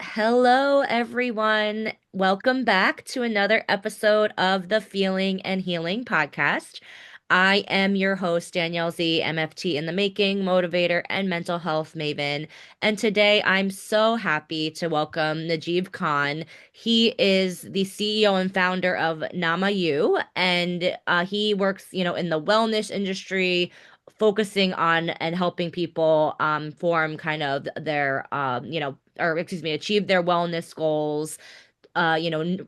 Hello, everyone. Welcome back to another episode of the Feeling and Healing podcast. I am your host, Danielle Z, MFT in the making, motivator, and mental health maven. And today I'm so happy to welcome Najib Khan. He is the CEO and founder of Namayou, and he works, in the wellness industry, focusing on and helping people form kind of their or excuse me, achieve their wellness goals,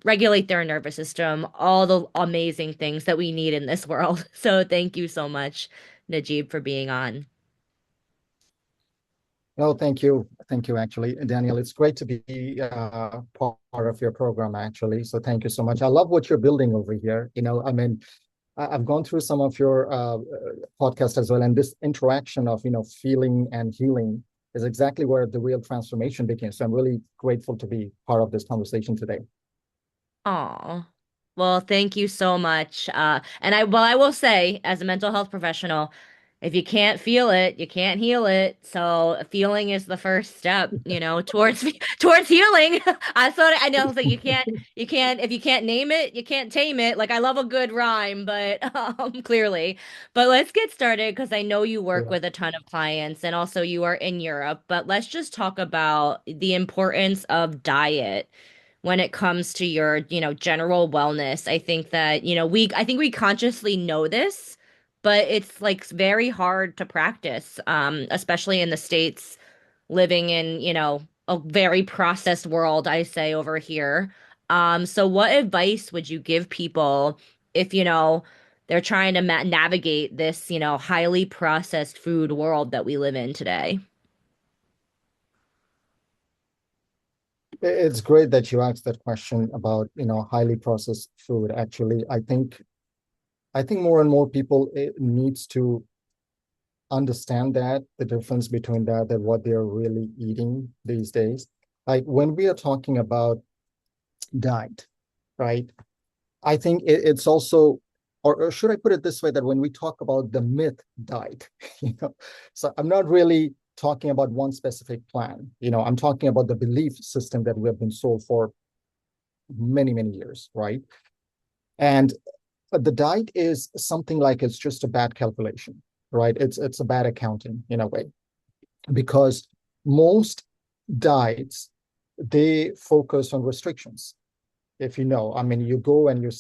regulate their nervous system, all the amazing things that we need in this world. So thank you so much, Najib, for being on. No, thank you. Thank you, actually, Danielle. It's great to be part of your program, actually. So thank you so much. I love what you're building over here. I've gone through some of your podcast as well, and this interaction of, feeling and healing is exactly where the real transformation begins. So I'm really grateful to be part of this conversation today. Oh, well, thank you so much. I will say, as a mental health professional, if you can't feel it, you can't heal it. So feeling is the first step, towards towards healing. I thought I know, so you can't, if you can't name it, you can't tame it. Like I love a good rhyme, but clearly. But let's get started because I know you work Yeah. with a ton of clients and also you are in Europe. But let's just talk about the importance of diet when it comes to your, general wellness. I think that, I think we consciously know this, but it's like very hard to practice, especially in the States, living in, a very processed world, I say over here. So what advice would you give people if, they're trying to navigate this, highly processed food world that we live in today? It's great that you asked that question about, highly processed food. Actually, I think more and more people needs to understand that the difference between that and what they're really eating these days. Like when we are talking about diet, right? I think it's also, or should I put it this way, that when we talk about the myth diet, you know, so I'm not really talking about one specific plan. I'm talking about the belief system that we have been sold for many, many years, right? And the diet is something like it's just a bad calculation, right? It's a bad accounting in a way, because most diets, they focus on restrictions. If you know, I mean, you go and you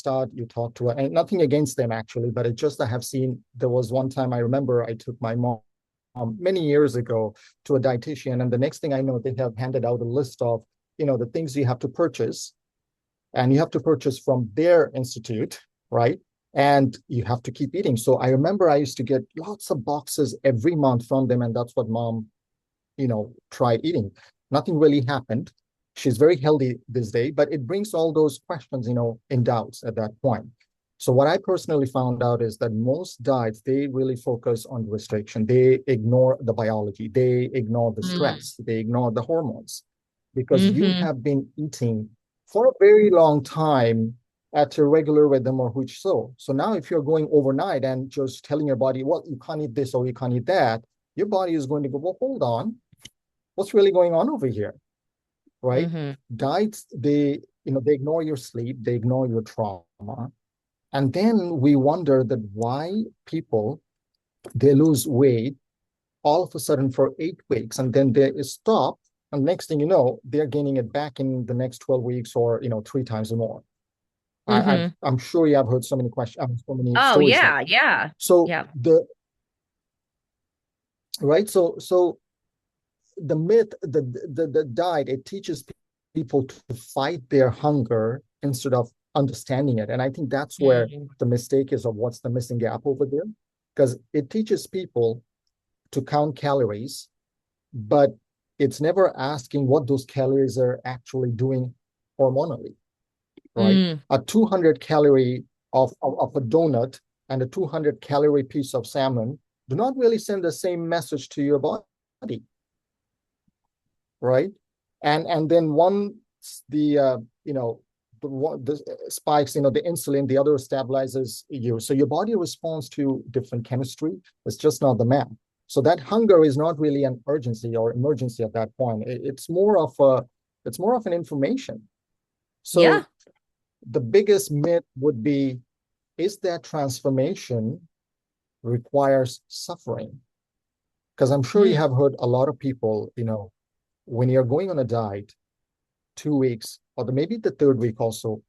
talk to, and nothing against them actually, but it just, I have seen, there was one time I remember I took my mom many years ago to a dietitian, and the next thing I know, they have handed out a list of, the things you have to purchase, and you have to purchase from their institute, right? And you have to keep eating. So I remember I used to get lots of boxes every month from them, and that's what mom, tried eating. Nothing really happened. She's very healthy this day, but it brings all those questions, in doubts at that point. So what I personally found out is that most diets, they really focus on restriction. They ignore the biology. They ignore the stress. They ignore the hormones, because you Mm-hmm. have been eating for a very long time at a regular rhythm, or which so. So now if you're going overnight and just telling your body, well, you can't eat this or you can't eat that, your body is going to go, well, hold on, what's really going on over here, right? Mm-hmm. Diets, they ignore your sleep, they ignore your trauma. And then we wonder that why people, they lose weight all of a sudden for 8 weeks, and then they stop, and next thing you know, they're gaining it back in the next 12 weeks, or three times or more. Mm-hmm. I'm sure you have heard so many questions, so many Oh stories like yeah, that. yeah. So Yeah. the right, so the myth, the diet, it teaches people to fight their hunger instead of understanding it. And I think that's where Mm. the mistake is, of what's the missing gap over there, because it teaches people to count calories, but it's never asking what those calories are actually doing hormonally, right? Mm. A 200 calorie of a donut and a 200 calorie piece of salmon do not really send the same message to your body, right? And then one, the the spikes, the insulin, the other stabilizes you. So your body responds to different chemistry. It's just not the map. So that hunger is not really an urgency or emergency at that point. It's more of a It's more of an information. Yeah. So the biggest myth would be, is that transformation requires suffering? Because I'm sure you Mm, have heard a lot of people, when you're going on a diet, 2 weeks, or maybe the third week also,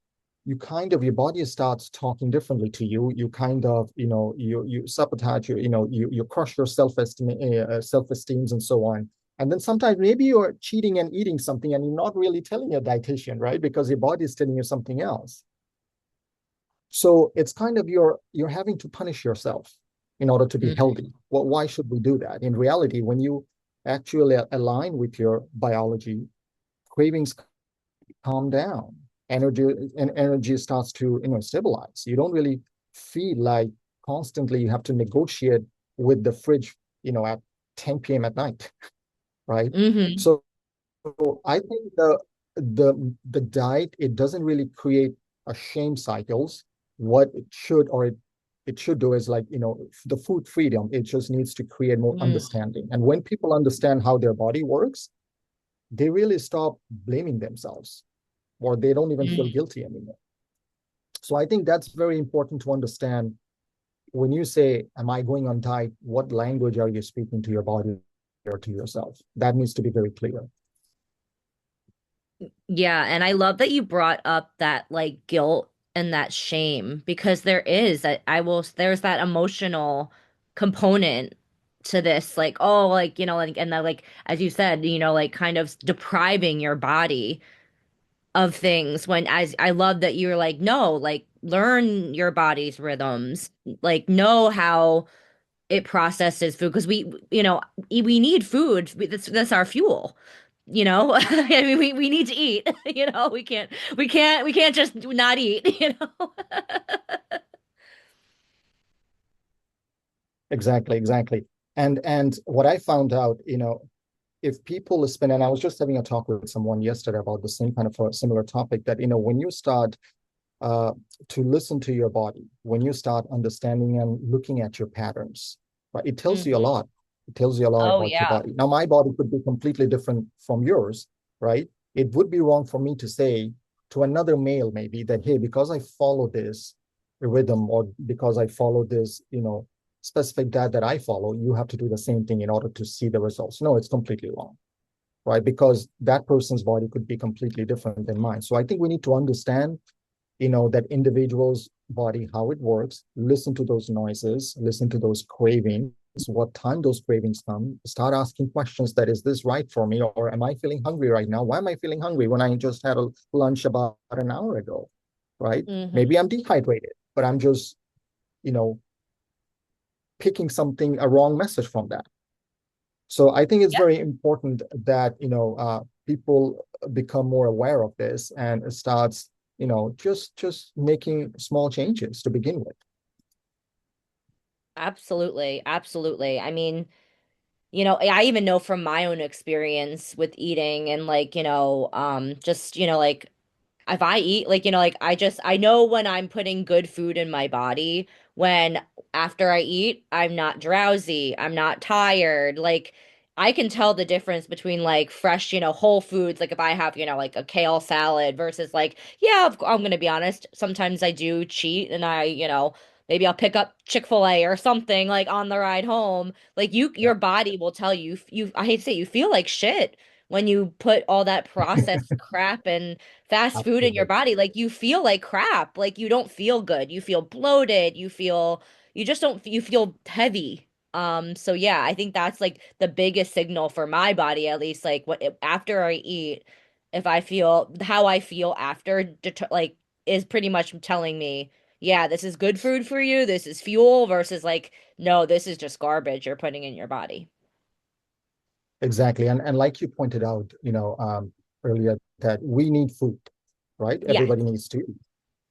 your body starts talking differently to you. You kind of, you sabotage you crush your self-esteems and so on. And then sometimes maybe you're cheating and eating something and you're not really telling your dietitian, right? Because your body is telling you something else. So it's kind of you're having to punish yourself in order to be mhm, healthy. Well, why should we do that? In reality, when you actually align with your biology, cravings calm down. Energy starts to stabilize. You don't really feel like constantly you have to negotiate with the fridge, at 10 p.m. at night, right? mhm, So I think the diet, it doesn't really create a shame cycles. What it should do is, like, the food freedom, it just needs to create more mm, understanding. And when people understand how their body works, they really stop blaming themselves, or they don't even feel mhm. guilty anymore. So I think that's very important to understand. When you say, am I going on diet, what language are you speaking to your body or to yourself? That needs to be very clear. Yeah, and I love that you brought up that like guilt and that shame because there is that there's that emotional component to this like oh like like and that like as you said like kind of depriving your body of things when as I love that you're like no like learn your body's rhythms like know how it processes food because we need food that's our fuel I mean we need to eat we can't just not eat. Exactly, exactly. And what I found out, if people spend, and I was just having a talk with someone yesterday about the same kind of a similar topic, that when you start uh, to listen to your body, when you start understanding and looking at your patterns, right, it tells you a Mhm. lot. It tells you a lot Oh about your yeah. body. Now, my body could be completely different from yours, right? It would be wrong for me to say to another male, maybe, that, hey, because I follow this rhythm, or because I follow this, specific diet that I follow, you have to do the same thing in order to see the results. No, it's completely wrong, right? Because that person's body could be completely different than mine. So I think we need to understand that individual's body, how it works, listen to those noises, listen to those cravings, what time those cravings come, start asking questions, that is this right for me, or am I feeling hungry right now? Why am I feeling hungry when I just had a lunch about an hour ago, right? Hmm. Maybe I'm dehydrated, but I'm just you know picking something, a wrong message from that. So I think it's Yeah, very important that people become more aware of this and starts just making small changes to begin with. absolutely, absolutely. I mean, I even know from my own experience with eating and like, just, like if I eat, like, like I know when I'm putting good food in my body, when after I eat, I'm not drowsy, I'm not tired. Like, I can tell the difference between like fresh, whole foods. Like, if I have, like a kale salad versus like, yeah, I'm gonna be honest, sometimes I do cheat and maybe I'll pick up Chick-fil-A or something like on the ride home. Like, Yeah, your body will tell you, I hate to say, you feel like shit when you put all that processed crap and fast food in your absolutely. body, like you feel like crap. Like you don't feel good. You feel bloated. You just don't, you feel heavy. So yeah, I think that's like the biggest signal for my body, at least, like after I eat, if I feel how I feel after, like is pretty much telling me, yeah, this is good food for you. This is fuel versus like, no, this is just garbage you're putting in your body. Exactly. And like you pointed out, earlier, that we need food, right? Yes. Everybody needs to eat.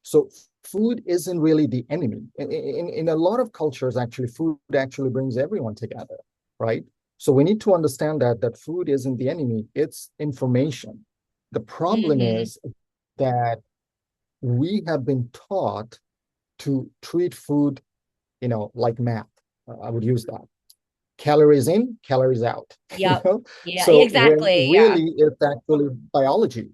So food isn't really the enemy. In a lot of cultures, actually, food actually brings everyone together, right? So we need to understand that food isn't the enemy, it's information. The problem Hmm. is that we have been taught to treat food, like math. I would use that. calories in, calories out. You Yep. know, Yeah, so when exactly. Yeah. really it's actually biology,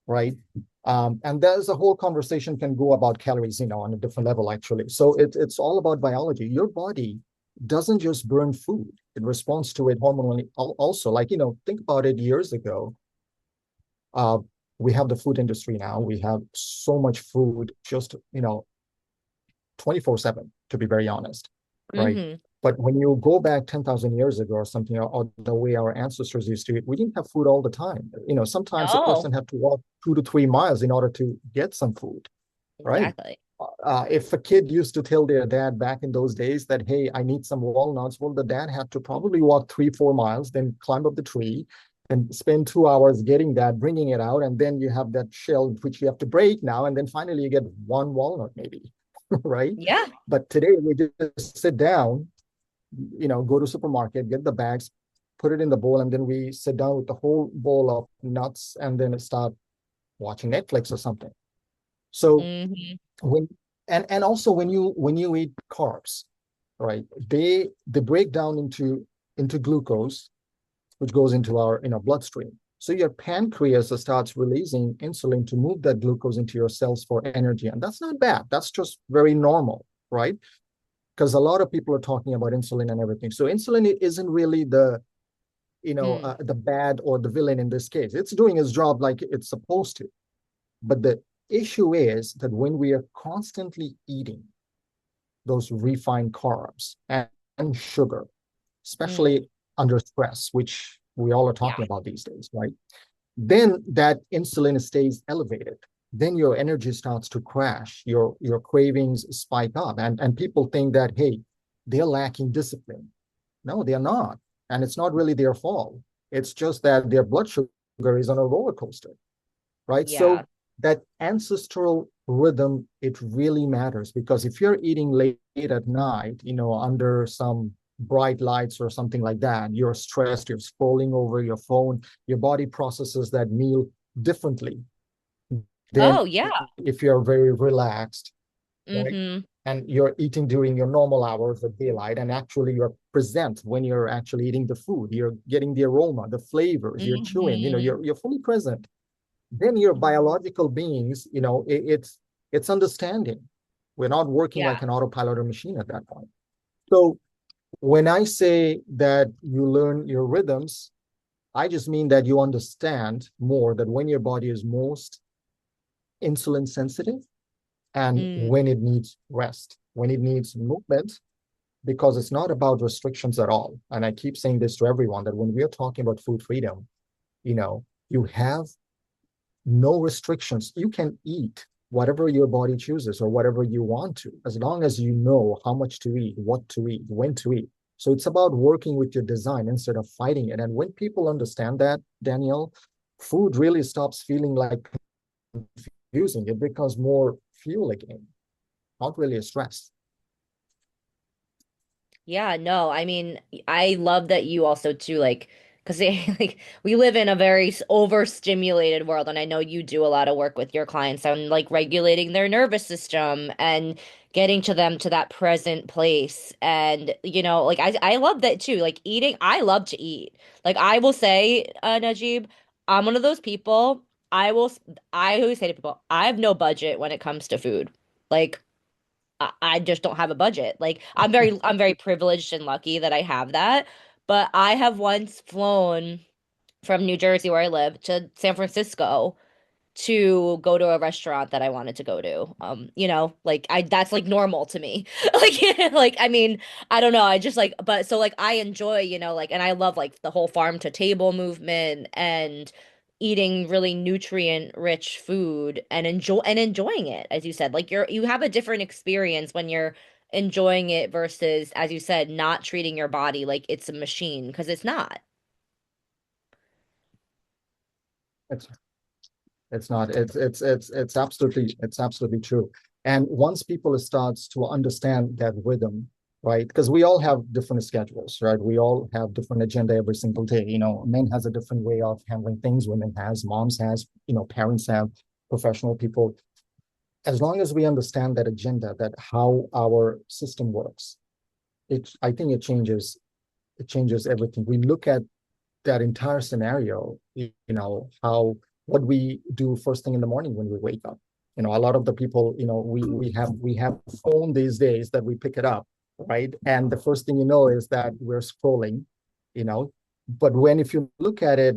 right? And there's a whole conversation can go about calories, on a different level, actually. So it's all about biology. Your body doesn't just burn food; it responds to it hormonally. Also, like think about it. Years ago, uh, we have the food industry now. We have so much food, just 24/7. To be very honest, right? Mm-hmm. But when you go back 10,000 years ago or something, or the way our ancestors used to eat, we didn't have food all the time. Sometimes a No, person had to walk 2 to 3 miles in order to get some food, right? exactly. If a kid used to tell their dad back in those days that, hey, I need some walnuts, well, the dad had to probably walk 3, 4 miles, then climb up the tree and spend 2 hours getting that, bringing it out. And then you have that shell, which you have to break now. And then finally you get one walnut, maybe, right? Yeah. But today we just sit down, go to supermarket, get the bags, put it in the bowl, and then we sit down with the whole bowl of nuts and then start watching Netflix or something. So Mm-hmm. when and also when you eat carbs, right? They break down into glucose, which goes into our bloodstream. So your pancreas starts releasing insulin to move that glucose into your cells for energy, and that's not bad. That's just very normal, right? Because a lot of people are talking about insulin and everything. So insulin isn't really Mm. the bad or the villain in this case. It's doing its job like it's supposed to. But the issue is that when we are constantly eating those refined carbs and sugar, Mm. especially under stress, which we all are Yeah. talking about these days, right? Then that insulin stays elevated. Then your energy starts to crash. Your cravings spike up, and people think that, hey, they're lacking discipline. No, they're not, and it's not really their fault. It's just that their blood sugar is on a roller coaster, right? Yeah. So that ancestral rhythm, it really matters, because if you're eating late at night, under some bright lights or something like that, you're stressed, you're scrolling over your phone, your body processes that meal differently than Oh, yeah. if you're very relaxed, right? Mm-hmm. And you're eating during your normal hours of daylight, and actually you're present when you're actually eating the food. You're getting the aroma, the flavors, you're chewing, Mm-hmm. you're fully present. Then your biological beings, it's understanding. We're not working Yeah. like an autopilot or machine at that point. So when I say that you learn your rhythms, I just mean that you understand more that when your body is most insulin sensitive and Mm. when it needs rest, when it needs movement, because it's not about restrictions at all. And I keep saying this to everyone, that when we're talking about food freedom, you have no restrictions. You can eat whatever your body chooses or whatever you want to, as long as you know how much to eat, what to eat, when to eat. So it's about working with your design instead of fighting it. And when people understand that, Danielle, food really stops feeling like confusing. It becomes more fuel again, not really a stress. Yeah, no, I mean, I love that you also too because like we live in a very overstimulated world, and I know you do a lot of work with your clients on like regulating their nervous system and getting to them to that present place. And like I love that too. Like eating, I love to eat. Like I will say, Najib, I'm one of those people. I will. I always say to people, I have no budget when it comes to food. Like. I just don't have a budget. Like I'm very privileged and lucky that I have that. But I have once flown from New Jersey where I live to San Francisco to go to a restaurant that I wanted to go to. Like I that's like normal to me. Like I mean, I don't know. I just like but so like I enjoy, like and I love like the whole farm to table movement and eating really nutrient rich food and enjoying it, as you said. Like you have a different experience when you're enjoying it versus, as you said, not treating your body like it's a machine, because it's not. It's it's not. It's absolutely true. And once people starts to understand that rhythm, right? Because we all have different schedules, right? We all have different agenda every single day. Men has a different way of handling things. Women has, moms has, parents have, professional people. As long as we understand that agenda, that how our system works, I think it changes it changes everything. We look at that entire scenario, how what we do first thing in the morning when we wake up. A lot of the people, we have phone these days that we pick it up, right? And the first thing you know is that we're scrolling, you know. But when if you look at it,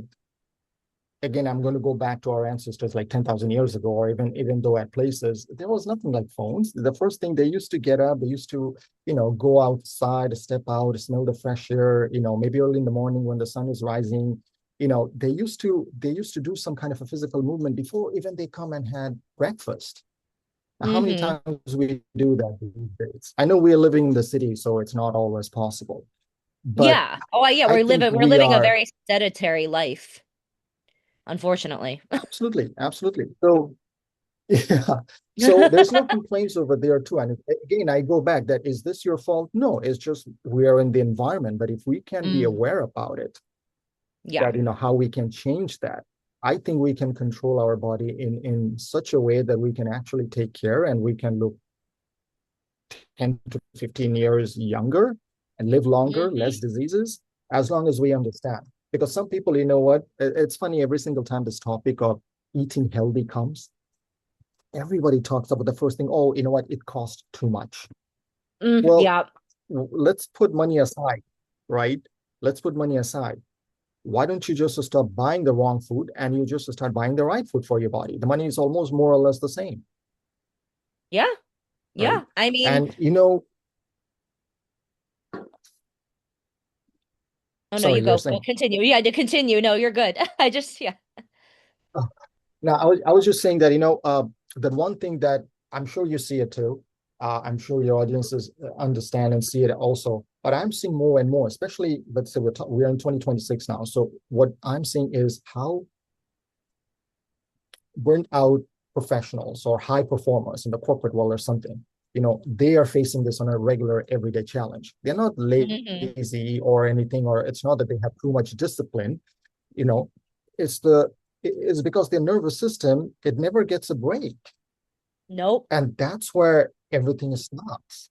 again, I'm going to go back to our ancestors like 10,000 years ago, or even though at places, there was nothing like phones. The first thing they used to get up, they used to, go outside, step out, smell the fresh air, maybe early in the morning when the sun is rising. They used to do some kind of a physical movement before even they come and had breakfast. Now, how many Mm-hmm. times we do that these days? I know we're living in the city, so it's not always possible. But Yeah. Oh, yeah, I think we're we living a are very sedentary life, unfortunately. absolutely, absolutely. So yeah. So there's no complaints over there too. And again, I go back that is this your fault? No, it's just we are in the environment. But if we can be Mm, aware about it, yeah. that how we can change that, I think we can control our body in such a way that we can actually take care and we can look 10 to 15 years younger and live longer, Hmm. less diseases, as long as we understand. Because some people, you know what, it's funny every single time this topic of eating healthy comes, everybody talks about the first thing, oh, you know what, it costs too much. Mm, Well, yeah. let's put money aside, right? Let's put money aside. Why don't you just stop buying the wrong food and you just start buying the right food for your body? The money is almost more or less the same, Yeah. right? Yeah. I mean, And oh no, you sorry, you're go. saying. Continue. Yeah, to continue. No, you're good. I just, yeah. Now, I was just saying that, the one thing that I'm sure you see it too. I'm sure your audiences understand and see it also. But I'm seeing more and more, especially, let's say we're in 2026 now. So what I'm seeing is how burnt out professionals or high performers in the corporate world or something, they are facing this on a regular everyday challenge. They're not Hmm. lazy or anything, or it's not that they have too much discipline, you know, it's the it's because their nervous system, it never gets a break. Nope. And that's where everything stops,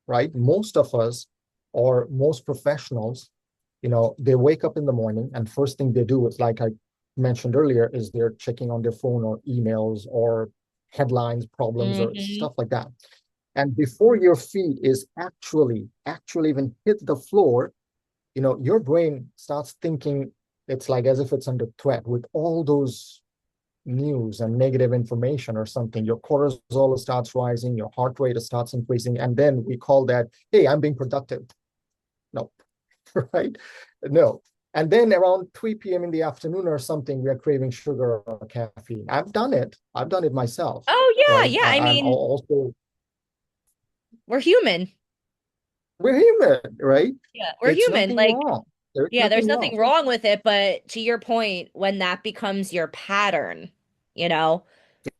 right? Most of us, or most professionals, they wake up in the morning and first thing they do is, like I mentioned earlier, is they're checking on their phone or emails or headlines, problems, or Hmm. stuff like that. And before your feet is actually even hit the floor, your brain starts thinking, it's like as if it's under threat with all those news and negative information or something. Your cortisol starts rising, your heart rate starts increasing, and then we call that, hey, I'm being productive. No, right? No. And then around 3 p.m. in the afternoon or something, we are craving sugar or caffeine. I've done it myself, Oh, yeah. right? Yeah. I I'm mean, also, we're human. we're human, right? Yeah. We're It's human. nothing Like, wrong. There's yeah, there's nothing nothing wrong. wrong with it, but to your point, when that becomes your pattern, you know,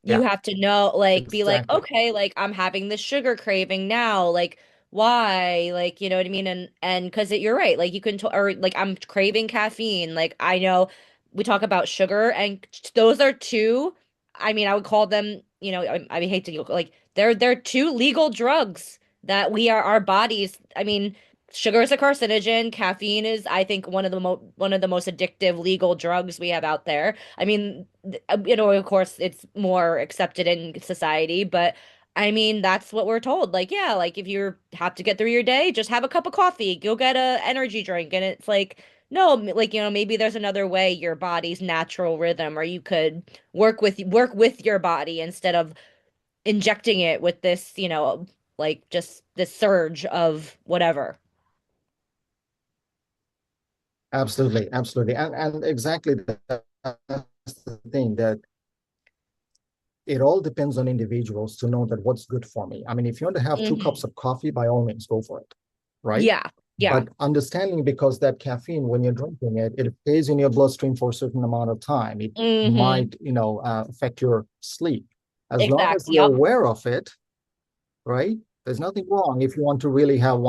you Yeah, have to know, like, be like, exactly. okay, like I'm having this sugar craving now, like why? Like, you know what I mean? And because you're right, like you can, t or like I'm craving caffeine. Like I know we talk about sugar, and those are two. I mean, I would call them, I hate to like they're two legal drugs that we are our bodies. I mean, sugar is a carcinogen. Caffeine is, I think, one of the most addictive legal drugs we have out there. I mean, of course, it's more accepted in society, but I mean, that's what we're told. Like, yeah, like if you have to get through your day, just have a cup of coffee, go get a energy drink. And it's like, no, like, maybe there's another way your body's natural rhythm, or you could work with your body instead of injecting it with this, like just this surge of whatever. Absolutely, absolutely. And exactly that's the thing, that it all depends on individuals to know that what's good for me. I mean, if you want to have 2 cups Hmm. of coffee, by all means, go for it, right? Yeah. Yeah. But understanding, because that caffeine, when you're drinking it, it stays in your bloodstream for a certain amount of time. It Hmm. might, affect your sleep. As long as Exactly. you're Yep. aware of it, right? There's nothing wrong if you want to really have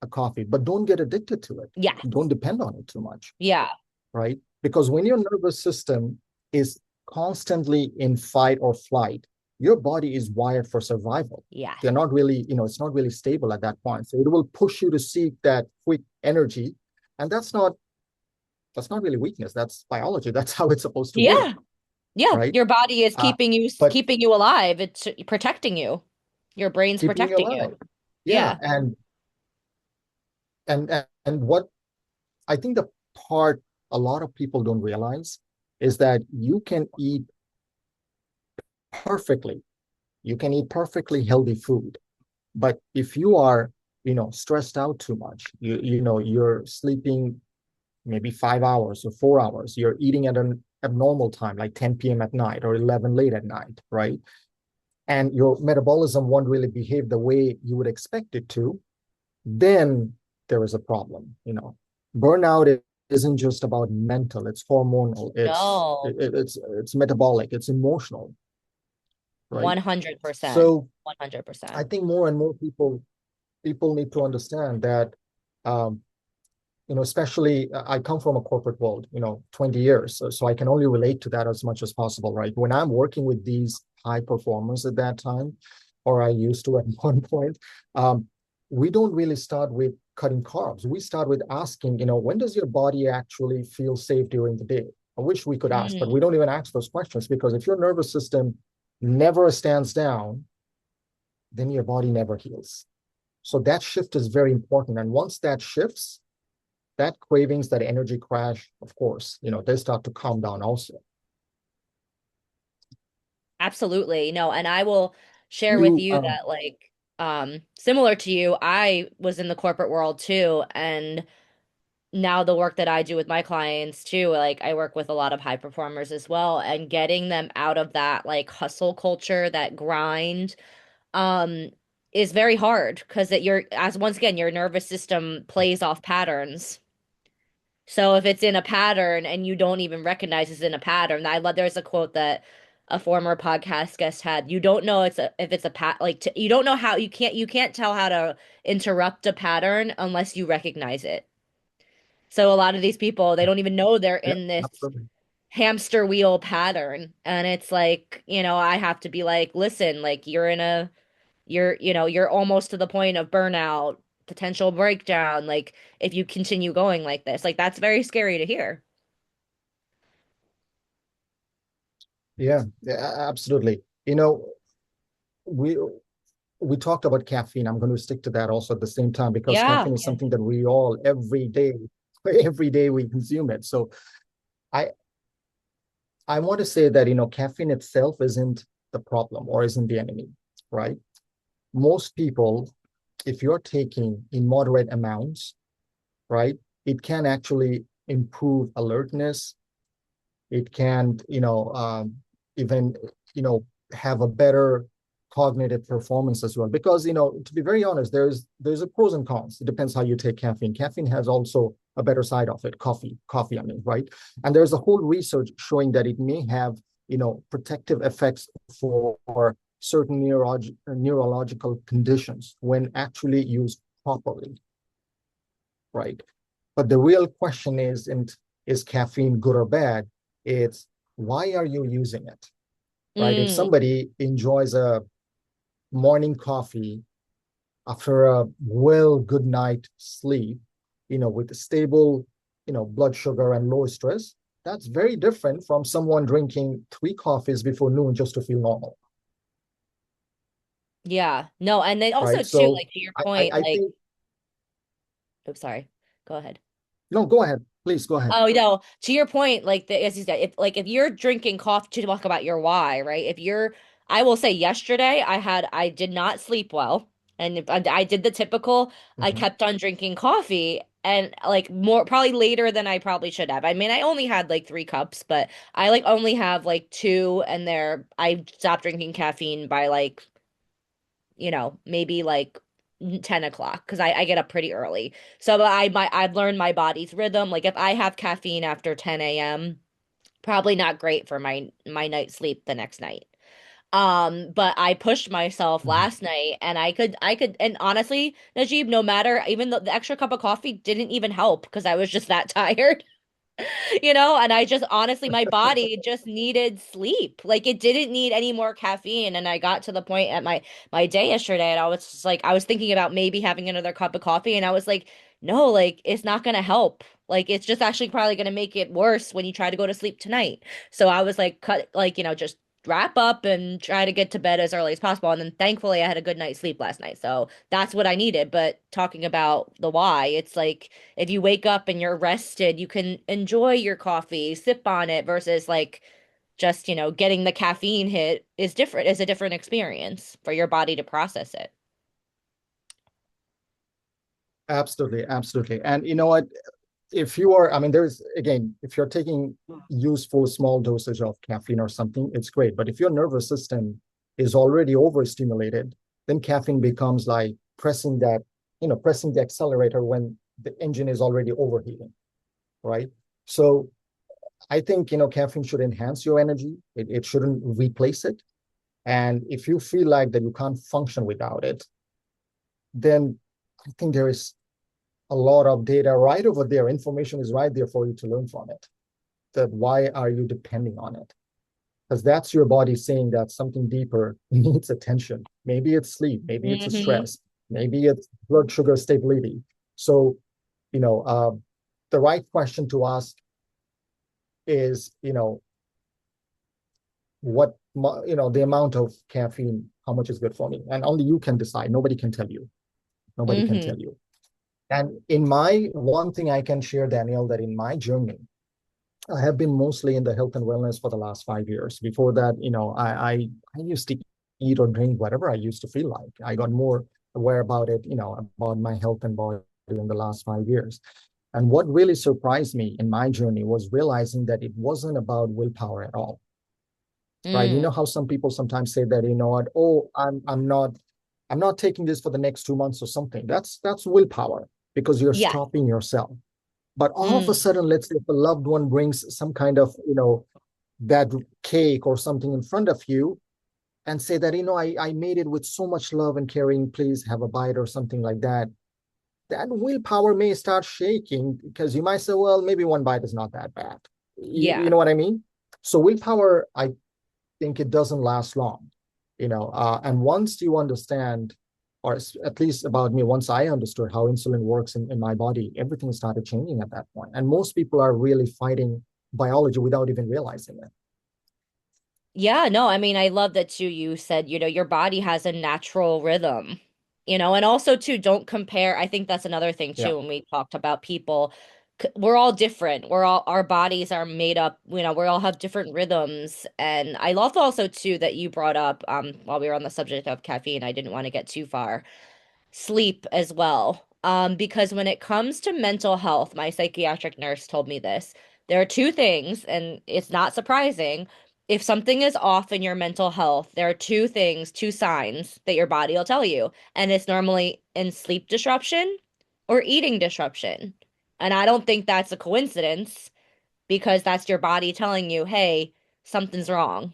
a coffee, but don't get addicted to it. Yeah. Don't depend on it too much, Yeah. right? Because when your nervous system is constantly in fight or flight, your body is wired for survival. Yeah. They're not really, it's not really stable at that point. So it will push you to seek that quick energy, And that's not really weakness. That's biology. That's how it's supposed to work, Yeah. Yeah. right? Your body is Uh, but keeping you alive. It's protecting you. Your brain's keeping you protecting you. alive. Yeah. Yeah. And what I think the part a lot of people don't realize is that perfectly, you can eat perfectly healthy food. But if you are, stressed out too much, you're sleeping maybe 5 hours or 4 hours, you're eating at an abnormal time, like 10 p.m. at night or 11 late at night, right? And your metabolism won't really behave the way you would expect it to, then there is a problem. Burnout isn't just about mental, it's hormonal, No. it's metabolic, it's emotional, right? 100%. So I 100%. think more and more people need to understand that, um, especially I come from a corporate world, 20 years. So I can only relate to that as much as possible, right? When I'm working with these high performers at that time, or I used to at one point, we don't really start with cutting carbs. We start with asking, when does your body actually feel safe during the day? I wish we could ask, but we Mm. don't even ask those questions, because if your nervous system never stands down, then your body never heals. So that shift is very important. And once that shifts, that cravings, that energy crash, of course, they start to calm down also. Absolutely. No, and I will share with You, you that similar to you, I was in the corporate world too, and now the work that I do with my clients too, like I work with a lot of high performers as well, and getting them out of that like hustle culture, that grind, um, is very hard because that you're as once again your nervous system plays off patterns. So if it's in a pattern and you don't even recognize it's in a pattern, I love there's a quote that a former podcast guest had. You don't know if it's a you don't know how you can't tell how to interrupt a pattern unless you recognize it. So a lot of these people, they don't even know they're yeah, in this absolutely. hamster wheel pattern. And it's like, I have to be like, listen, like you're almost to the point of burnout, potential breakdown, like if you continue going like this. Like that's very scary to hear. Yeah, yeah, absolutely. We we talked about caffeine. I'm going to stick to that also at the same time, because Yeah. caffeine is Yeah. something that we all every day we consume it. So I I want to say that caffeine itself isn't the problem or isn't the enemy, right? Most people, if you're taking in moderate amounts, right, it can actually improve alertness. It can, even, have a better cognitive performance as well. Because, to be very honest, there's a pros and cons. It depends how you take caffeine. Caffeine has also a better side of it, coffee, I mean, right? And there's a whole research showing that it may have, protective effects for certain neurological conditions when actually used properly, right? But the real question is caffeine good or bad? It's why are you using it, right? If Mm, somebody enjoys a morning coffee after a well good night sleep, with a stable, blood sugar and low stress, that's very different from someone drinking 3 coffees before noon just to feel normal, yeah. No, and then also right? too, So like to your I, point, I like, think, oops, sorry. Go ahead. no, go ahead, please go ahead. Oh, no, to your point, like as you said, if you're drinking coffee to talk about your why, right? I will say yesterday I did not sleep well, and if I did the typical, I Mhm. kept on drinking coffee, and like more probably later than I probably should have. I mean, I only had like 3 cups, but I like only have like two, and I stopped drinking caffeine by like maybe like 10 o'clock because I get up pretty early. So I've learned my body's rhythm. Like if I have caffeine after 10 a.m., probably not great for my night sleep the next night. But I pushed myself Mhm. last night and and honestly, Najib, no matter even though the extra cup of coffee didn't even help because I was just that tired. And I just honestly, my body just needed sleep. Like it didn't need any more caffeine. And I got to the point at my day yesterday, and I was just like, I was thinking about maybe having another cup of coffee, and I was like, no, like it's not gonna help. Like it's just actually probably gonna make it worse when you try to go to sleep tonight. So I was like, cut, like, just wrap up and try to get to bed as early as possible. And then thankfully I had a good night's sleep last night. So that's what I needed. But talking about the why, it's like if you wake up and you're rested, you can enjoy your coffee, sip on it versus like just, getting the caffeine hit is a different experience for your body to process it. Absolutely, absolutely. And you know what? If you are, I mean, there's again, if you're taking useful small dosage of caffeine or something, it's great. But if your nervous system is already overstimulated, then caffeine becomes like pressing the accelerator when the engine is already overheating, right? So I think, caffeine should enhance your energy. It shouldn't replace it. And if you feel like that you can't function without it, then I think there is a lot of data right over there. Information is right there for you to learn from it. That why are you depending on it? Because that's your body saying that something deeper needs attention. Maybe it's sleep, maybe it's a Hmm. stress, maybe it's blood sugar stability. So, you know, uh, the right question to ask is, the amount of caffeine, how much is good for me, and only you can decide. Nobody can tell you. Nobody can Hmm. tell you. And in my one thing I can share, Danielle, that in my journey, I have been mostly in the health and wellness for the last 5 years. Before that, I used to eat or drink whatever I used to feel like. I got more aware about it, about my health and body in the last 5 years. And what really surprised me in my journey was realizing that it wasn't about willpower at all, right? You Mm. know how some people sometimes say that, what, oh, I'm not taking this for the next 2 months or something. That's willpower because you're Yeah. stopping yourself. But all of a Mm. sudden, let's say if a loved one brings some kind of, that cake or something in front of you and say that, I made it with so much love and caring, please have a bite or something like that. That willpower may start shaking because you might say, well, maybe one bite is not that bad. You Yeah. know what I mean? So willpower, I think it doesn't last long, and once you understand, or at least about me, once I understood how insulin works in my body, everything started changing at that point. And most people are really fighting biology without even realizing it. Yeah, no, I mean, I love that too. You said, your body has a natural rhythm, and also too, don't compare. I think that's another thing Yeah, too, when we talked about people, we're all different. Our bodies are made up, we all have different rhythms. And I love also too that you brought up, while we were on the subject of caffeine, I didn't want to get too far, sleep as well. Because when it comes to mental health, my psychiatric nurse told me this. There are two things, and it's not surprising. If something is off in your mental health, there are two things, two signs that your body will tell you. And it's normally in sleep disruption or eating disruption. And I don't think that's a coincidence because that's your body telling you, hey, something's wrong.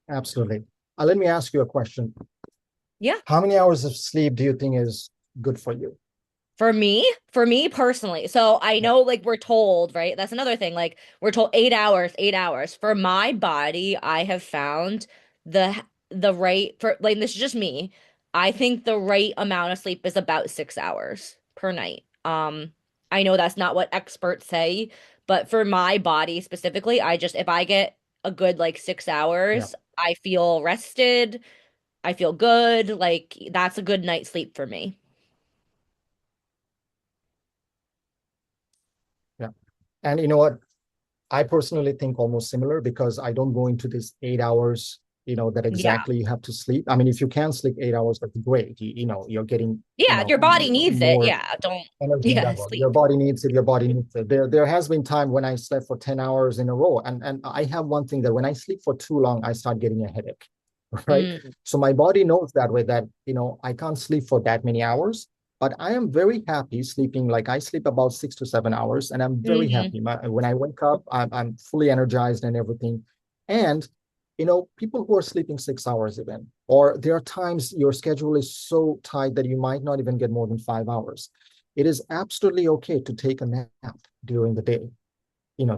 absolutely. Let me ask you a question. Yeah. How many hours of sleep do you think is good for you? For me personally. So I Yeah, know like we're told, right? That's another thing. Like we're told 8 hours, 8 hours. For my body, I have found the right for like this is just me. I think the right amount of sleep is about 6 hours per night. I know that's not what experts say, but for my body specifically, if I get a good like six yeah, hours, I feel rested, I feel good. Like that's a good night's sleep for me. yeah. And you know what? I personally think almost similar because I don't go into this 8 hours, that Yeah. exactly you have to sleep. I mean, if you can sleep 8 hours, that's great. You're getting, Yeah, if your body needs it, more yeah, don't, energy yeah, level. Your sleep. body needs it. Your body needs it. There has been time when I slept for 10 hours in a row. And I have one thing that when I sleep for too long, I start getting a headache, right? Mm, So my body knows that way that, I can't sleep for that many hours. But I am very happy sleeping. Like I sleep about 6 to 7 hours, and I'm very hmm. happy. When I wake up, I'm fully energized and everything. And people who are sleeping 6 hours even, or there are times your schedule is so tight that you might not even get more than 5 hours. It is absolutely okay to take a nap during the day.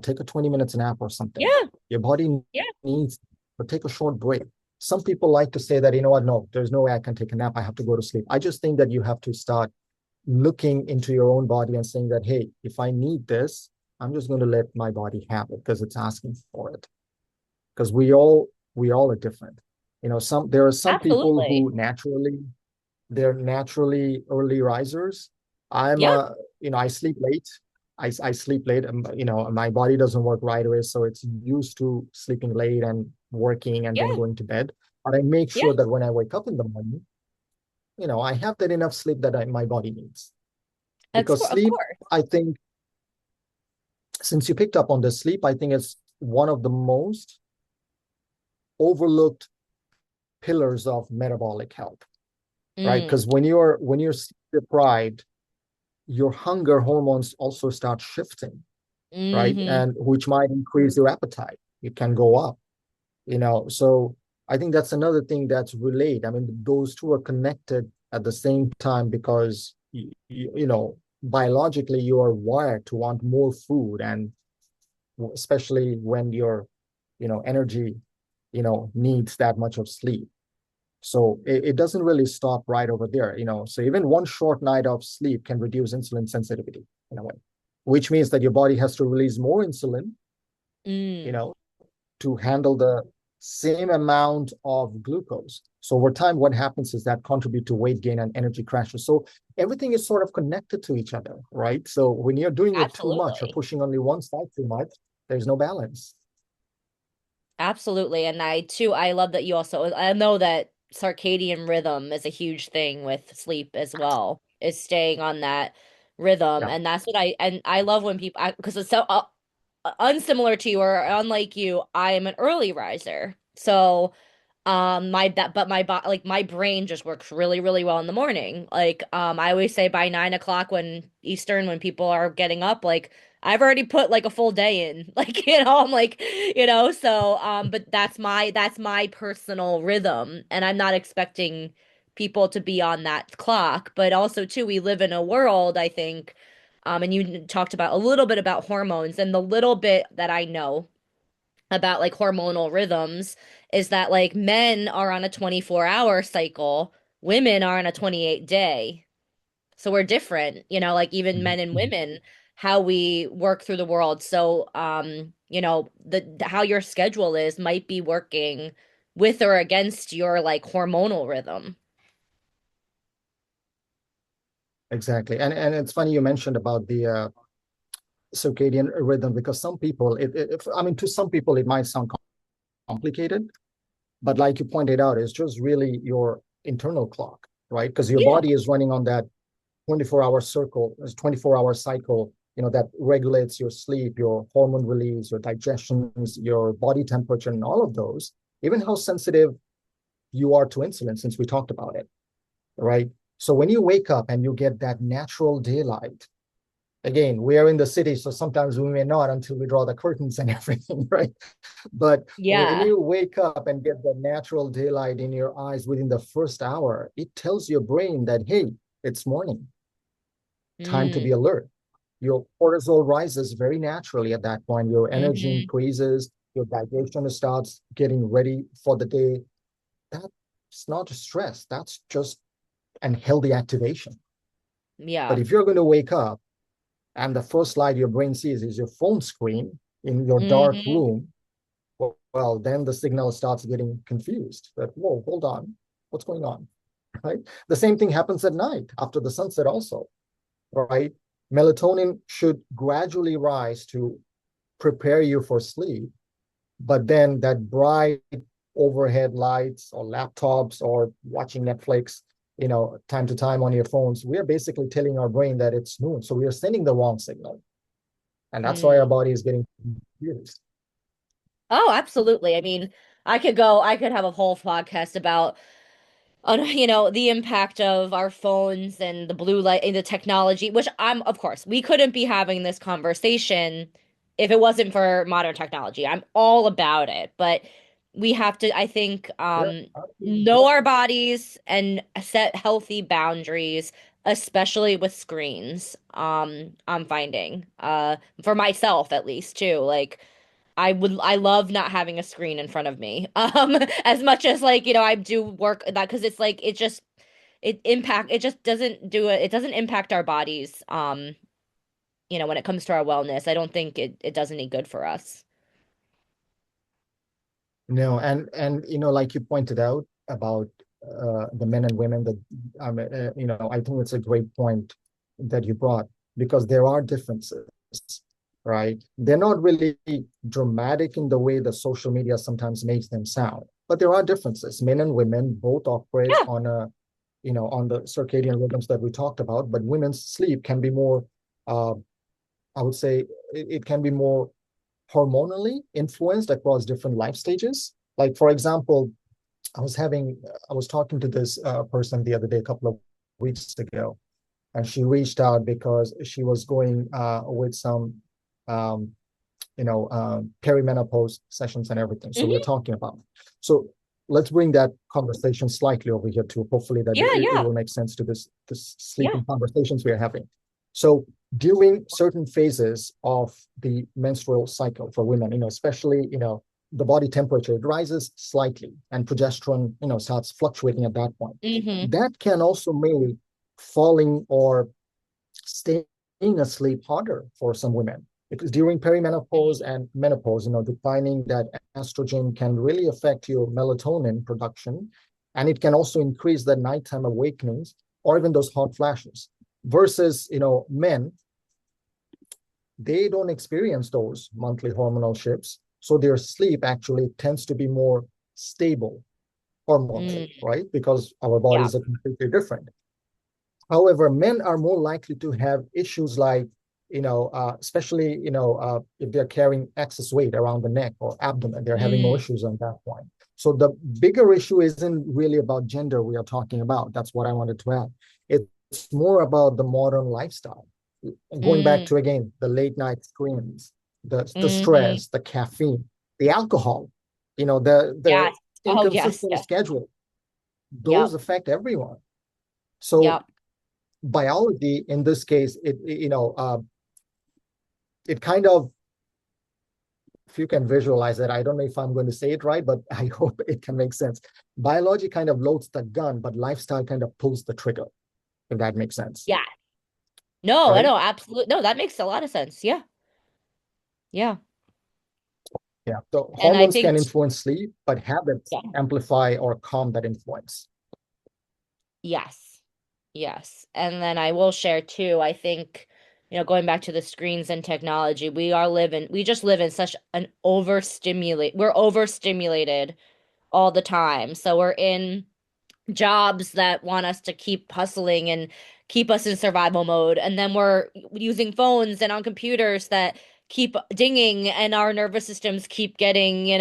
Take a 20 minutes nap or something. Yeah, Your body yeah, needs, but take a short break. some people like to say that, you know what, no, there's no way I can take a nap. I have to go to sleep. I just think that you have to start looking into your own body and saying that, hey, if I need this, I'm just going to let my body have it because it's asking for it. Because we all are different. There are some people Absolutely. who they're naturally early risers. I'm Yep. a, I sleep late. I sleep late. My body doesn't work right away, so it's used to sleeping late and working and then Yeah. going to bed. But I make Yeah. sure that when I wake up in the morning, I have that enough sleep that my body needs. Because Of sleep, course. I think, since you picked up on the sleep, I think it's one of the most overlooked pillars of metabolic health, right? Mm. Because when you're sleep deprived, your hunger hormones also start shifting, right? Hmm. And which might increase your appetite. It can go up, So I think that's another thing that's related. I mean, those two are connected at the same time because biologically you are wired to want more food, and especially when your energy needs that much of sleep. So it doesn't really stop right over there. So even one short night of sleep can reduce insulin sensitivity in a way, which means that your body has to release more insulin, you Mm. know, to handle the same amount of glucose. So over time, what happens is that contribute to weight gain and energy crashes. So everything is sort of connected to each other, right? So when you're doing it too much or Absolutely. pushing only one side too much, there's no balance. Absolutely. And I love that you also, I know that circadian rhythm is a huge thing with sleep as well, is staying on that rhythm. Yeah. And that's what and I love when people, because it's so unsimilar to you or unlike you, I am an early riser. So, my that but my like my brain just works really, really well in the morning. Like, I always say by 9 o'clock when Eastern, when people are getting up, like I've already put like a full day in. Like, I'm like, so but that's my personal rhythm, and I'm not expecting people to be on that clock. But also too, we live in a world, I think, and you talked about a little bit about hormones, and the little bit that I know about like hormonal rhythms is that like men are on a 24-hour cycle, women are on a 28 day. So we're different, like even men and Mhm. women, how we work through the world. So, how your schedule is might be working with or against your like hormonal rhythm. Exactly. And it's funny you mentioned about the circadian rhythm because some people, I mean, to some people, it might sound complicated, but like you pointed out, it's just really your internal clock, right? Because your Yeah. body is running on that 24-hour cycle, that regulates your sleep, your hormone release, your digestions, your body temperature, and all of those, even how sensitive you are to insulin, since we talked about it, right? So when you wake up and you get that natural daylight, again, we are in the city, so sometimes we may not until we draw the curtains and everything, right? But when Yeah. you wake up and get the natural daylight in your eyes within the first hour, it tells your brain that, hey, it's morning, time to be Mm. alert. Your cortisol rises very naturally at that point. Your energy Hmm. increases, your digestion starts getting ready for the day. That's not stress, that's just an healthy activation. But Yeah. if you're going to wake up and the first light your brain sees is your phone screen in your dark Hmm. room, well, then the signal starts getting confused. That, whoa, hold on, what's going on, right? The same thing happens at night after the sunset also, right? Melatonin should gradually rise to prepare you for sleep, but then that bright overhead lights or laptops or watching Netflix, time to time on your phones, we are basically telling our brain that it's noon. So we are sending the wrong signal. And that's why our Mm. body is getting confused. Oh, absolutely. I mean, I could have a whole podcast about on the impact of our phones and the blue light and the technology, which of course we couldn't be having this conversation if it wasn't for modern technology. I'm all about it, but we have to, I think, Yeah. know our bodies and set healthy boundaries, especially with screens. I'm finding, for myself at least too, like. I love not having a screen in front of me. As much as like, I do work that because it's like it just doesn't do it. It doesn't impact our bodies. When it comes to our wellness, I don't think it does any good for us. No, and like you pointed out about the men and women that I think it's a great point that you brought because there are differences, right? They're not really dramatic in the way the social media sometimes makes them sound, but there are differences. Men and women both operate Yeah. on on the circadian rhythms that we talked about, but women's sleep can be more, uh, I would say, it can be more hormonally influenced across different life stages. Like, for example, I was talking to this person the other day, a couple of weeks ago, and she reached out because she was going with some, um, perimenopause sessions and everything. So we're Hmm. talking about. So let's bring that conversation slightly over here too. Hopefully that Yeah, it yeah, will make sense to this yeah. sleeping conversations we are having. So during certain phases of the menstrual cycle for women, especially, the body temperature, it rises slightly and progesterone, starts fluctuating at that point. Hmm. That can also make falling or staying asleep harder for some women because during perimenopause and menopause, declining that estrogen can really affect your melatonin production, and it can also increase the nighttime awakenings or even those hot flashes. Versus, men, they don't experience those monthly hormonal shifts, so their sleep actually tends to be more stable hormonally, Mm, right? Because our yeah. bodies are completely different. However, men are more likely to have issues like, especially, if they're carrying excess weight around the neck or abdomen, they're having more Mm, issues on that point. So the bigger issue isn't really about gender we are talking about. That's what I wanted to add. It's more about the modern lifestyle. Going back mm, to, again, the late night screens, the hmm. stress, the caffeine, the alcohol, the Yes. Oh, yes, inconsistent yes. schedule, those Yep. affect everyone. So Yep. biology in this case, it kind of, if you can visualize it, I don't know if I'm going to say it right, but I hope it can make sense. Biology kind of loads the gun, but lifestyle kind of pulls the trigger, if that makes sense, Yeah. No, I right? know, absolutely. No, that makes a lot of sense. Yeah. Yeah. Yeah, so And I hormones can think, influence sleep, but habits yeah, amplify or calm that influence. yes. Yes. And then I will share too, I think, going back to the screens and technology, we just live in such an we're overstimulated all the time. So we're in jobs that want us to keep hustling and keep us in survival mode. And then we're using phones and on computers that keep dinging and our nervous systems keep getting,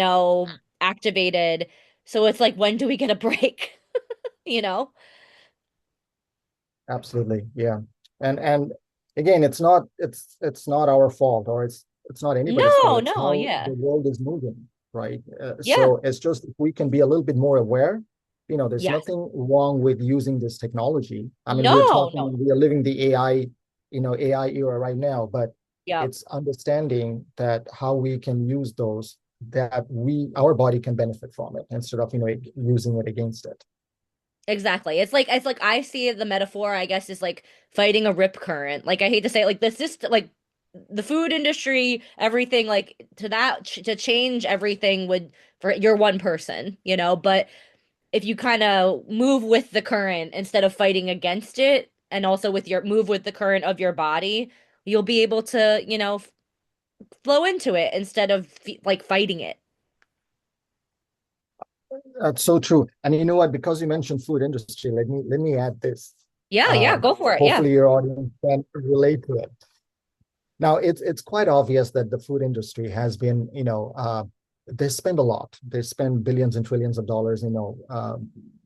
activated. So it's like, when do we get a break? You know? Absolutely, yeah. And again, it's not our fault, or it's not anybody's fault. No, It's no, how the yeah. world is moving, right? Yeah. So it's just, if we can be a little bit more aware, there's Yes. nothing wrong with using this technology. I mean, No, no. we are living the AI era right now, but Yep. it's understanding that how we can use those, that our body can benefit from it instead of, using it against it. Exactly. It's like I see the metaphor, I guess, is like fighting a rip current. Like I hate to say it, like this is like the food industry, everything like to change everything would for you're one person, but if you kind of move with the current instead of fighting against it and also with your move with the current of your body, you'll be able to, flow into it instead of like fighting it. That's so true. And you know what? Because you mentioned food industry, let me add this. Yeah, yeah, Um, go for it. Yeah. Hopefully your audience can relate to it. Now, it's quite obvious that the food industry has been, they spend a lot. They spend billions and trillions of dollars,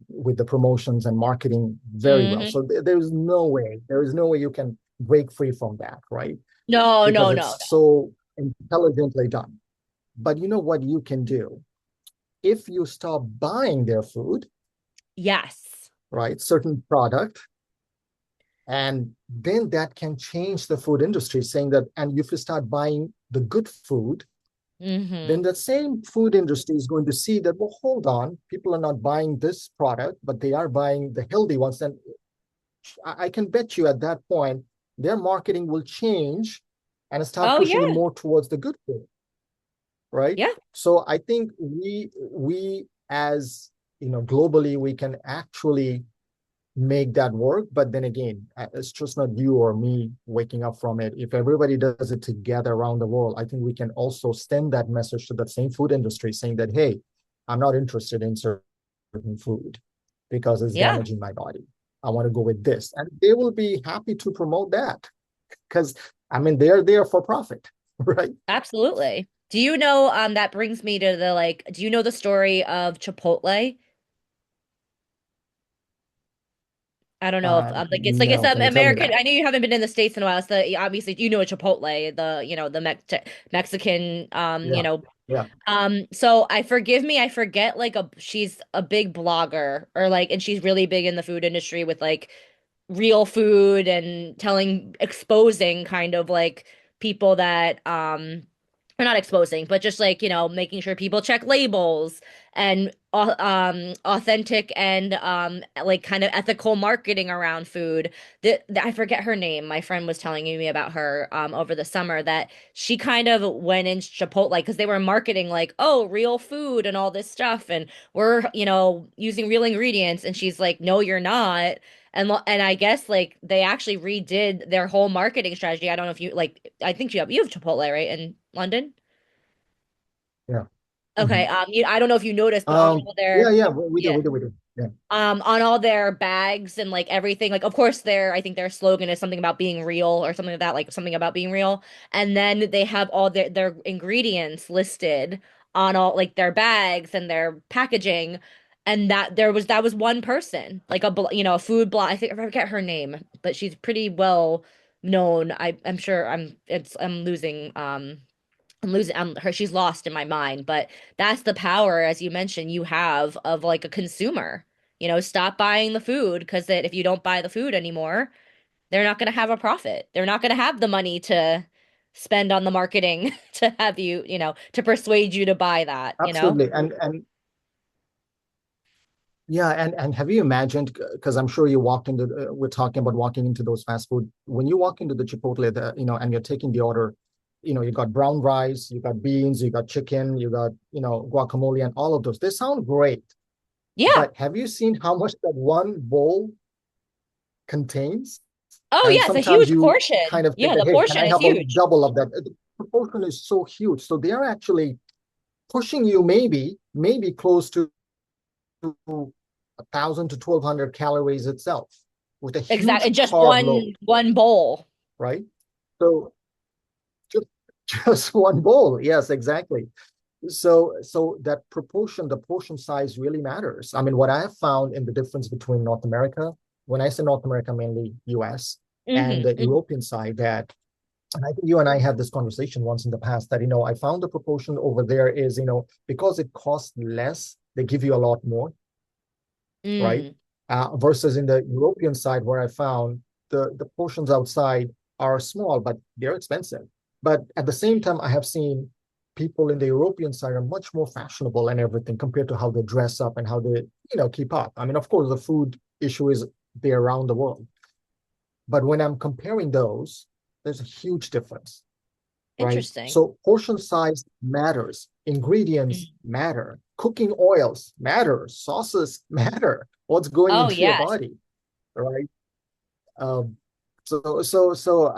with the promotions and marketing very well. Hmm. So there is no way you can break free from that, right? No, Because no, no, it's no. so intelligently done. But you know what you can do? If you stop buying their food, Yes. right, certain product, and then that can change the food industry, saying that, and if you start buying the good food, then Mm-hmm. the same food industry is going to see that, well, hold on, people are not buying this product, but they are buying the healthy ones. And I can bet you at that point, their marketing will change and start Oh pushing it yeah. more towards the good food, right? Yeah. So I think we as globally we can actually make that work. But then again, it's just not you or me waking up from it. If everybody does it together around the world, I think we can also send that message to the same food industry saying that, hey, I'm not interested in certain food because it's Yeah. damaging my body. I want to go with this. And they will be happy to promote that because, I mean, they're there for profit, right? Absolutely. Do you know, that brings me to the like, do you know the story of Chipotle? I don't know if like it's No, an can you tell me American. that? I know you haven't been in the States in a while. So obviously you know Chipotle, the Mexican Yeah, yeah, so I forgive me, I forget like she's a big blogger or like and she's really big in the food industry with like real food and exposing kind of like people that or not exposing, but just like, making sure people check labels and authentic and like kind of ethical marketing around food. I forget her name. My friend was telling me about her over the summer that she kind of went in Chipotle because they were marketing like, oh, real food and all this stuff and we're, using real ingredients and she's like, no, you're not. And I guess like they actually redid their whole marketing strategy. I don't know if you like I think you have Chipotle, right, in London? yeah. Okay. Mhm. I don't know if you noticed, but on all Yeah, their yeah, we do, yeah. we do, we do. Yeah, On all their bags and like everything, like of course I think their slogan is something about being real or something like that, like something about being real. And then they have all their ingredients listed on all like their bags and their packaging. And that was one person, like a food blog. I think I forget her name, but she's pretty well known. I'm sure I'm losing her. She's lost in my mind, but that's the power, as you mentioned, you have of like a consumer. Stop buying the food because if you don't buy the food anymore, they're not going to have a profit. They're not going to have the money to spend on the marketing to have to persuade you to buy that. absolutely. And yeah, and have you imagined? Because I'm sure you walked into. We're talking about walking into those fast food. When you walk into the Chipotle, and you're taking the order, you got brown rice, you got beans, you got chicken, you got guacamole, and all of those. They sound great, Yeah. but have you seen how much that one bowl contains? Oh, And yeah, it's a sometimes huge you portion. kind of think Yeah, that, the hey, can portion I is have a huge. double of that? The proportion is so huge, so they are actually pushing you maybe close to 1,000 to 1,200 calories itself with a Exactly. huge Just carb load, one bowl. right? So just, just one bowl. Yes, exactly. So that proportion, the portion size really matters. I mean, what I have found in the difference between North America, when I say North America, mainly US and the Hmm. European side, that and I think you and I had this conversation once in the past that, I found the proportion over there is, because it costs less, they give you a lot more, right? Mm. Versus in the European side, where I found the portions outside are small, but they're expensive. But at the same time, I have seen people in the European side are much more fashionable and everything compared to how they dress up and how they, keep up. I mean, of course, the food issue is there around the world. But when I'm comparing those, there's a huge difference, right? Interesting. So portion size matters, ingredients Mm. matter, cooking oils matter, sauces matter, what's going Oh, into your yes. body, right? Um, so